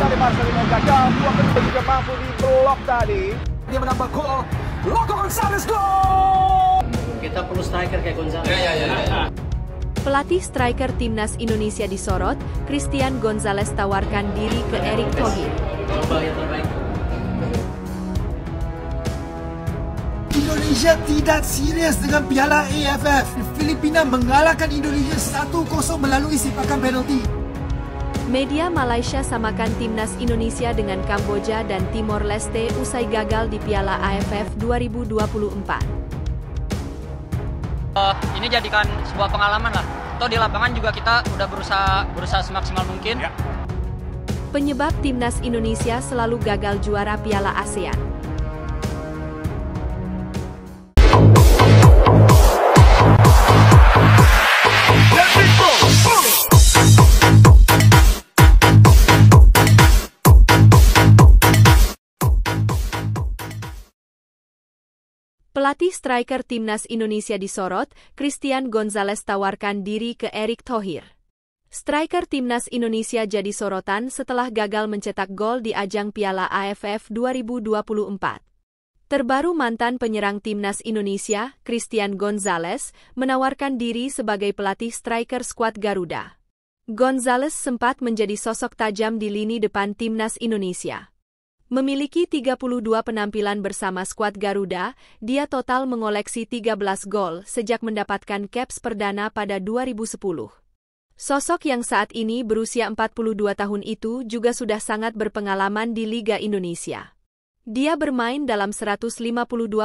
dari Marcelino gagal, buang kedua juga mampu di blok tadi. Dia menambah gol, Loco Gonzalez gol! Kita perlu striker kayak Gonzalez. Ya. Pelatih striker timnas Indonesia disorot, Christian Gonzalez tawarkan diri ke Erick Thohir. Coba yang terbaik. Indonesia tidak serius dengan Piala AFF. Filipina mengalahkan Indonesia 1-0 melalui sipakan penalti. Media Malaysia samakan timnas Indonesia dengan Kamboja dan Timor Leste usai gagal di Piala AFF 2024. Ini jadikan sebuah pengalaman lah. Toh di lapangan juga kita udah berusaha semaksimal mungkin. Ya. Penyebab timnas Indonesia selalu gagal juara Piala ASEAN. Pelatih striker timnas Indonesia disorot, Christian Gonzalez tawarkan diri ke Erick Thohir. Striker timnas Indonesia jadi sorotan setelah gagal mencetak gol di ajang Piala AFF 2024. Terbaru mantan penyerang timnas Indonesia, Christian Gonzalez, menawarkan diri sebagai pelatih striker skuad Garuda. Gonzalez sempat menjadi sosok tajam di lini depan timnas Indonesia. Memiliki 32 penampilan bersama skuad Garuda, dia total mengoleksi 13 gol sejak mendapatkan caps perdana pada 2010. Sosok yang saat ini berusia 42 tahun itu juga sudah sangat berpengalaman di Liga Indonesia. Dia bermain dalam 152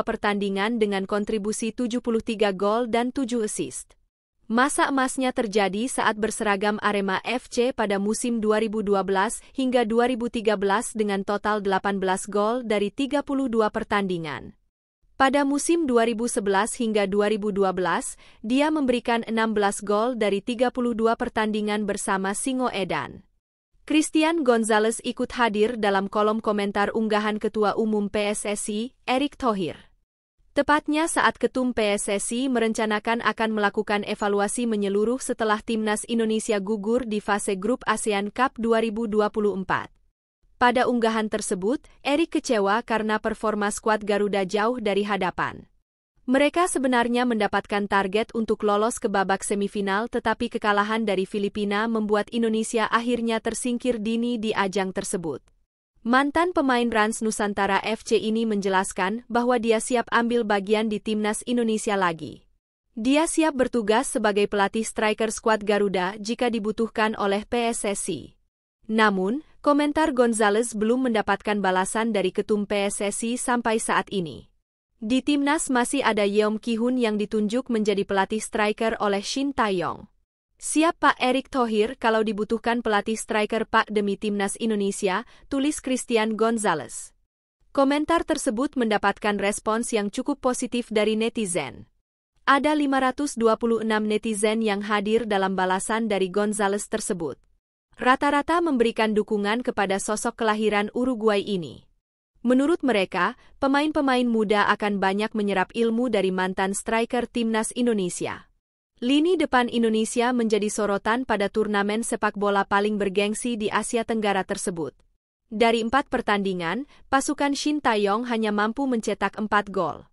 pertandingan dengan kontribusi 73 gol dan 7 assist. Masa emasnya terjadi saat berseragam Arema FC pada musim 2012 hingga 2013 dengan total 18 gol dari 32 pertandingan. Pada musim 2011 hingga 2012, dia memberikan 16 gol dari 32 pertandingan bersama Singoedan. Christian Gonzalez ikut hadir dalam kolom komentar unggahan Ketua Umum PSSI, Erick Thohir. Tepatnya saat Ketum PSSI merencanakan akan melakukan evaluasi menyeluruh setelah timnas Indonesia gugur di fase grup ASEAN Cup 2024. Pada unggahan tersebut, Erick kecewa karena performa skuad Garuda jauh dari hadapan. Mereka sebenarnya mendapatkan target untuk lolos ke babak semifinal, tetapi kekalahan dari Filipina membuat Indonesia akhirnya tersingkir dini di ajang tersebut. Mantan pemain Rans Nusantara FC ini menjelaskan bahwa dia siap ambil bagian di timnas Indonesia lagi. Dia siap bertugas sebagai pelatih striker skuad Garuda jika dibutuhkan oleh PSSI. Namun, komentar Gonzalez belum mendapatkan balasan dari Ketum PSSI sampai saat ini. Di timnas masih ada Yeom Ki-hun yang ditunjuk menjadi pelatih striker oleh Shin Tae-yong. Siap Pak Erick Thohir kalau dibutuhkan pelatih striker Pak demi timnas Indonesia, tulis Christian Gonzalez. Komentar tersebut mendapatkan respons yang cukup positif dari netizen. Ada 526 netizen yang hadir dalam balasan dari Gonzalez tersebut. Rata-rata memberikan dukungan kepada sosok kelahiran Uruguay ini. Menurut mereka, pemain-pemain muda akan banyak menyerap ilmu dari mantan striker timnas Indonesia. Lini depan Indonesia menjadi sorotan pada turnamen sepak bola paling bergengsi di Asia Tenggara tersebut. Dari 4 pertandingan, pasukan Shin Tae-yong hanya mampu mencetak 4 gol.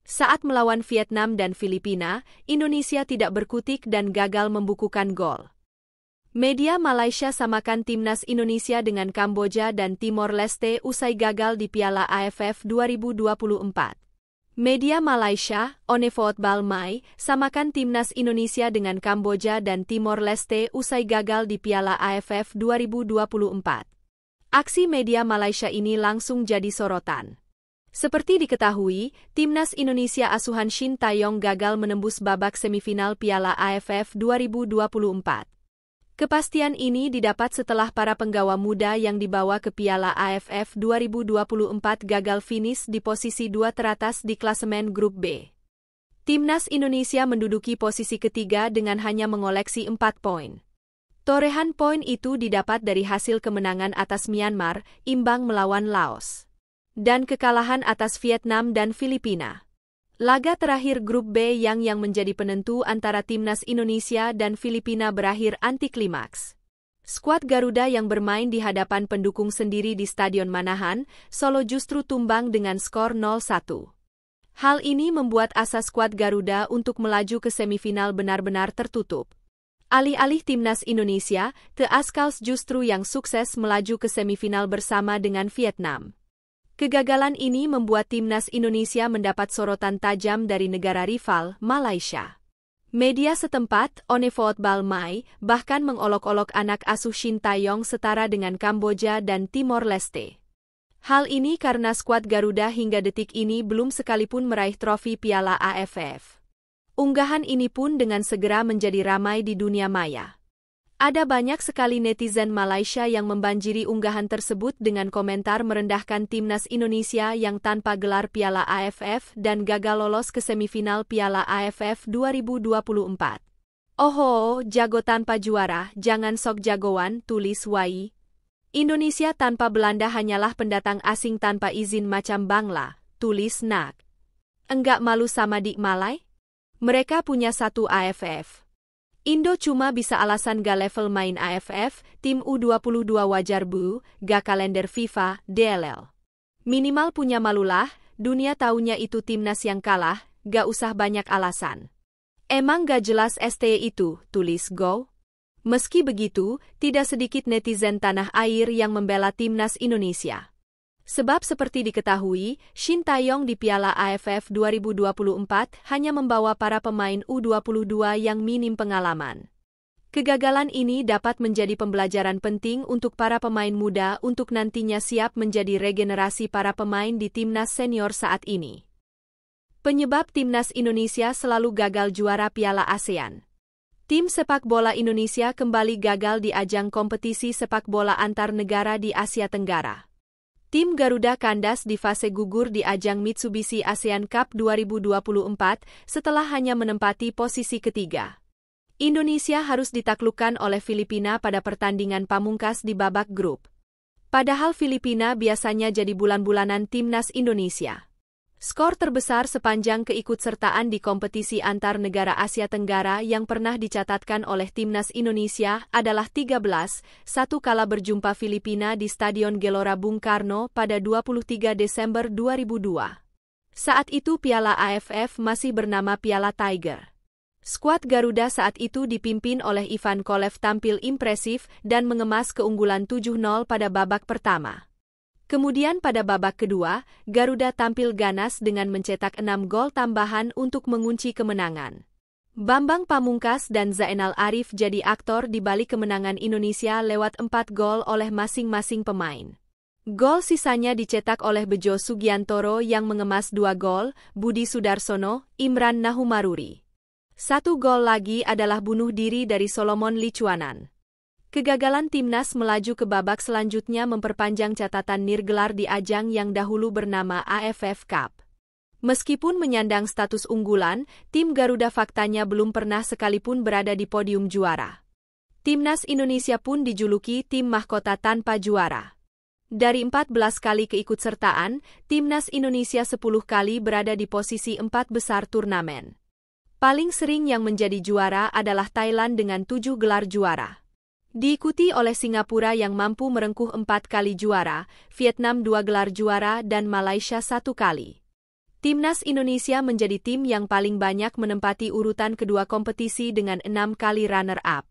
Saat melawan Vietnam dan Filipina, Indonesia tidak berkutik dan gagal membukukan gol. Media Malaysia samakan timnas Indonesia dengan Kamboja dan Timor Leste usai gagal di Piala AFF 2024. Media Malaysia, Onevoot Balmai, samakan timnas Indonesia dengan Kamboja dan Timor Leste usai gagal di Piala AFF 2024. Aksi media Malaysia ini langsung jadi sorotan. Seperti diketahui, timnas Indonesia asuhan Shin Tae-yong gagal menembus babak semifinal Piala AFF 2024. Kepastian ini didapat setelah para penggawa muda yang dibawa ke Piala AFF 2024 gagal finish di posisi 2 teratas di klasemen Grup B. Timnas Indonesia menduduki posisi ketiga dengan hanya mengoleksi 4 poin. Torehan poin itu didapat dari hasil kemenangan atas Myanmar, imbang melawan Laos, dan kekalahan atas Vietnam dan Filipina. Laga terakhir Grup B yang menjadi penentu antara timnas Indonesia dan Filipina berakhir antiklimaks. Skuad Garuda yang bermain di hadapan pendukung sendiri di Stadion Manahan, Solo justru tumbang dengan skor 0-1. Hal ini membuat asa skuad Garuda untuk melaju ke semifinal benar-benar tertutup. Alih-alih timnas Indonesia, The Azkals justru yang sukses melaju ke semifinal bersama dengan Vietnam. Kegagalan ini membuat timnas Indonesia mendapat sorotan tajam dari negara rival, Malaysia. Media setempat, Onefootball Mai, bahkan mengolok-olok anak asuh Shin Tae-yong setara dengan Kamboja dan Timor Leste. Hal ini karena skuad Garuda hingga detik ini belum sekalipun meraih trofi Piala AFF. Unggahan ini pun dengan segera menjadi ramai di dunia maya. Ada banyak sekali netizen Malaysia yang membanjiri unggahan tersebut dengan komentar merendahkan timnas Indonesia yang tanpa gelar Piala AFF dan gagal lolos ke semifinal Piala AFF 2024. "Oh, jago tanpa juara, jangan sok jagoan," tulis Wai. "Indonesia tanpa Belanda hanyalah pendatang asing tanpa izin macam Bangla," tulis Nak. "Enggak malu sama Dik Malai? Mereka punya 1 AFF. Indo cuma bisa alasan ga level main AFF, tim U22 wajar bu, ga kalender FIFA, DLL. Minimal punya malulah, dunia taunya itu timnas yang kalah, ga usah banyak alasan. Emang ga jelas STY itu," tulis Go. Meski begitu, tidak sedikit netizen tanah air yang membela timnas Indonesia. Sebab seperti diketahui, Shin Tae-yong di Piala AFF 2024 hanya membawa para pemain U22 yang minim pengalaman. Kegagalan ini dapat menjadi pembelajaran penting untuk para pemain muda untuk nantinya siap menjadi regenerasi para pemain di timnas senior saat ini. Penyebab timnas Indonesia selalu gagal juara Piala ASEAN. Tim sepak bola Indonesia kembali gagal di ajang kompetisi sepak bola antar negara di Asia Tenggara. Tim Garuda kandas di fase gugur di ajang Mitsubishi ASEAN Cup 2024 setelah hanya menempati posisi ketiga. Indonesia harus ditaklukkan oleh Filipina pada pertandingan pamungkas di babak grup. Padahal Filipina biasanya jadi bulan-bulanan timnas Indonesia. Skor terbesar sepanjang keikutsertaan di kompetisi antar negara Asia Tenggara yang pernah dicatatkan oleh timnas Indonesia adalah 13-1 kala berjumpa Filipina di Stadion Gelora Bung Karno pada 23 Desember 2002. Saat itu Piala AFF masih bernama Piala Tiger. Skuad Garuda saat itu dipimpin oleh Ivan Kolev tampil impresif dan mengemas keunggulan 7-0 pada babak pertama. Kemudian pada babak kedua, Garuda tampil ganas dengan mencetak 6 gol tambahan untuk mengunci kemenangan. Bambang Pamungkas dan Zainal Arif jadi aktor di balik kemenangan Indonesia lewat 4 gol oleh masing-masing pemain. Gol sisanya dicetak oleh Bejo Sugiantoro yang mengemas 2 gol, Budi Sudarsono, Imran Nahumaruri. 1 gol lagi adalah bunuh diri dari Solomon Licuanan. Kegagalan timnas melaju ke babak selanjutnya memperpanjang catatan nirgelar di ajang yang dahulu bernama AFF Cup. Meskipun menyandang status unggulan, tim Garuda faktanya belum pernah sekalipun berada di podium juara. Timnas Indonesia pun dijuluki tim mahkota tanpa juara. Dari 14 kali keikutsertaan, timnas Indonesia 10 kali berada di posisi 4 besar turnamen. Paling sering yang menjadi juara adalah Thailand dengan 7 gelar juara. Diikuti oleh Singapura yang mampu merengkuh 4 kali juara, Vietnam 2 gelar juara dan Malaysia 1 kali. Timnas Indonesia menjadi tim yang paling banyak menempati urutan kedua kompetisi dengan 6 kali runner-up.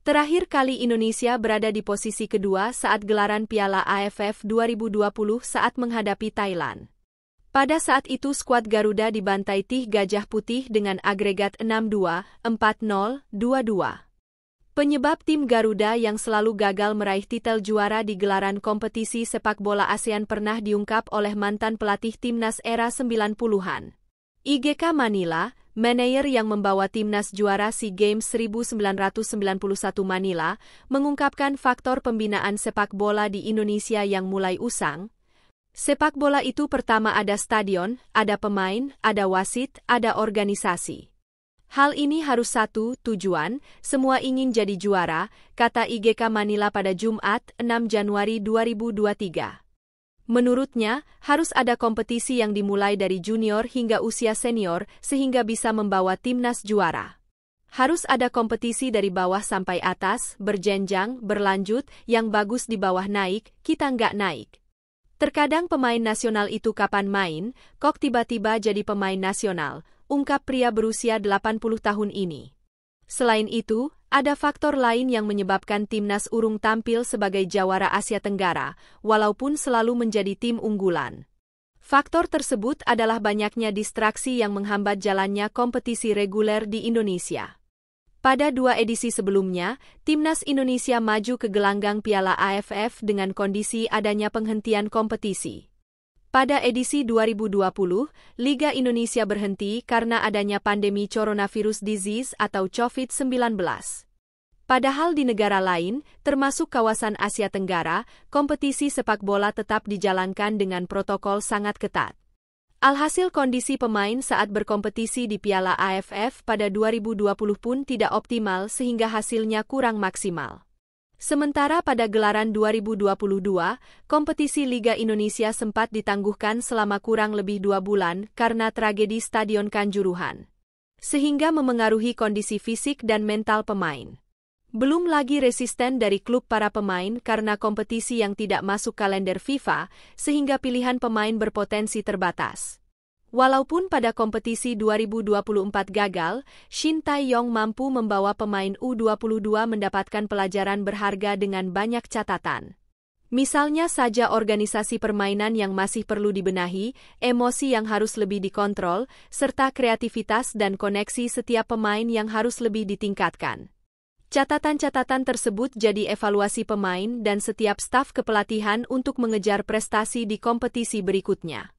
Terakhir kali Indonesia berada di posisi kedua saat gelaran Piala AFF 2020 saat menghadapi Thailand. Pada saat itu skuad Garuda dibantai Tih Gajah Putih dengan agregat 6-2, 4-0, 2-2. Penyebab tim Garuda yang selalu gagal meraih titel juara di gelaran kompetisi sepak bola ASEAN pernah diungkap oleh mantan pelatih timnas era 90-an. IGK Manila, manajer yang membawa timnas juara SEA Games 1991 Manila, mengungkapkan faktor pembinaan sepak bola di Indonesia yang mulai usang. Sepak bola itu pertama ada stadion, ada pemain, ada wasit, ada organisasi. Hal ini harus satu tujuan, semua ingin jadi juara, kata IGK Manila pada Jumat, 6 Januari 2023. Menurutnya, harus ada kompetisi yang dimulai dari junior hingga usia senior sehingga bisa membawa timnas juara. Harus ada kompetisi dari bawah sampai atas, berjenjang, berlanjut, yang bagus di bawah naik, kita nggak naik. Terkadang pemain nasional itu kapan main, kok tiba-tiba jadi pemain nasional, ungkap pria berusia 80 tahun ini. Selain itu, ada faktor lain yang menyebabkan timnas urung tampil sebagai jawara Asia Tenggara, walaupun selalu menjadi tim unggulan. Faktor tersebut adalah banyaknya distraksi yang menghambat jalannya kompetisi reguler di Indonesia. Pada 2 edisi sebelumnya, timnas Indonesia maju ke gelanggang Piala AFF dengan kondisi adanya penghentian kompetisi. Pada edisi 2020, Liga Indonesia berhenti karena adanya pandemi coronavirus disease atau COVID-19. Padahal di negara lain, termasuk kawasan Asia Tenggara, kompetisi sepak bola tetap dijalankan dengan protokol sangat ketat. Alhasil kondisi pemain saat berkompetisi di Piala AFF pada 2020 pun tidak optimal sehingga hasilnya kurang maksimal. Sementara pada gelaran 2022, kompetisi Liga Indonesia sempat ditangguhkan selama kurang lebih 2 bulan karena tragedi Stadion Kanjuruhan, sehingga memengaruhi kondisi fisik dan mental pemain. Belum lagi resisten dari klub para pemain karena kompetisi yang tidak masuk kalender FIFA, sehingga pilihan pemain berpotensi terbatas. Walaupun pada kompetisi 2024 gagal, Shin Tae-yong mampu membawa pemain U22 mendapatkan pelajaran berharga dengan banyak catatan. Misalnya saja organisasi permainan yang masih perlu dibenahi, emosi yang harus lebih dikontrol, serta kreativitas dan koneksi setiap pemain yang harus lebih ditingkatkan. Catatan-catatan tersebut jadi evaluasi pemain dan setiap staf kepelatihan untuk mengejar prestasi di kompetisi berikutnya.